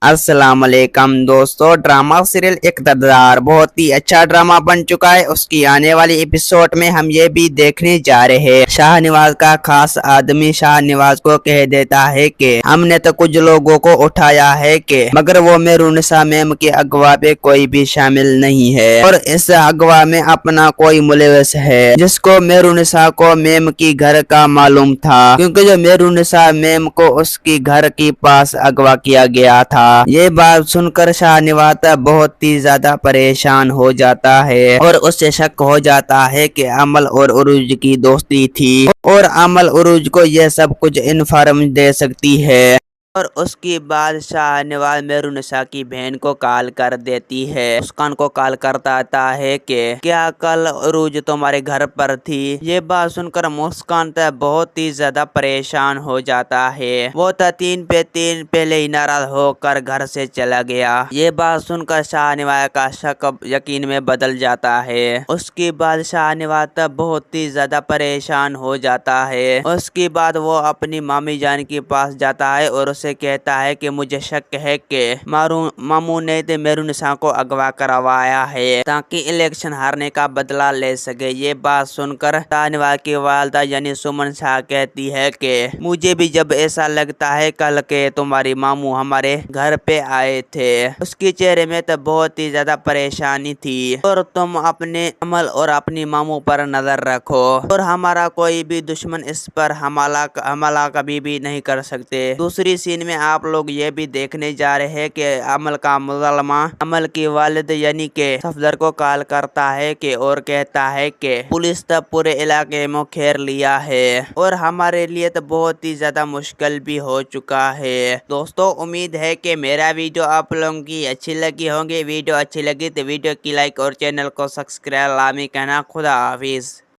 अस्सलाम वालेकुम दोस्तों। ड्रामा सीरियल इक़्तिदार बहुत ही अच्छा ड्रामा बन चुका है। उसकी आने वाली एपिसोड में हम ये भी देखने जा रहे हैं। शाहनवाज का खास आदमी शाहनवाज को कह देता है कि हमने तो कुछ लोगों को उठाया है कि मगर वो मेहरुनिसा मैम के अगवा पे कोई भी शामिल नहीं है और इस अगवा में अपना कोई मुलविस है जिसको मेहरुनिसा को मैम की घर का मालूम था, क्योंकि जो मेहरुनिसा मैम को उसकी घर के पास अगवा किया गया था। ये बात सुनकर शाहनवाज बहुत ही ज्यादा परेशान हो जाता है और उसे शक हो जाता है कि अमल और उरूज की दोस्ती थी और अमल उरूज को यह सब कुछ इन्फॉर्म दे सकती है। और उसके बाद शाहनवाज मेहरुनिसा की बहन को कॉल कर देती है। मुस्कान को कॉल करता है कि क्या कल उरूज तुम्हारे घर पर थी। ये बात सुनकर मुस्कान बहुत ही ज्यादा परेशान हो जाता है। वो तीन पहले ही नाराज होकर घर से चला गया। ये बात सुनकर शाहनवाज का शक यकीन में बदल जाता है। उसके बाद शाहनवाज बहुत ही ज्यादा परेशान हो जाता है। उसके बाद वो अपनी मामी जान के पास जाता है और उसे कहता है कि मुझे शक है कि मामू ने मेहरुनिसा को अगवा करवाया है ताकि इलेक्शन हारने का बदला ले सके। ये बात सुनकर शाहनवाज की वालदा यानी सुमन शाह कहती है कि मुझे भी जब ऐसा लगता है कल के तुम्हारी मामू हमारे घर पे आए थे। उसके चेहरे में तो बहुत ही ज्यादा परेशानी थी और तुम अपने अमल और अपनी मामू पर नजर रखो और हमारा कोई भी दुश्मन इस पर हमला कभी भी नहीं कर सकते। दूसरी सीन में आप लोग ये भी देखने जा रहे हैं कि अमल का मुज़ल्लमा अमल की वालिद यानी के सफदर को कॉल करता है कि और कहता है कि पुलिस तब पूरे इलाके में घेर लिया है और हमारे लिए तो बहुत ही ज्यादा मुश्किल भी हो चुका है। दोस्तों, उम्मीद है कि मेरा वीडियो आप लोगों की अच्छी लगी होगी। वीडियो अच्छी लगी तो वीडियो की लाइक और चैनल को सब्सक्राइब लामी कहना। खुदा हाफिज।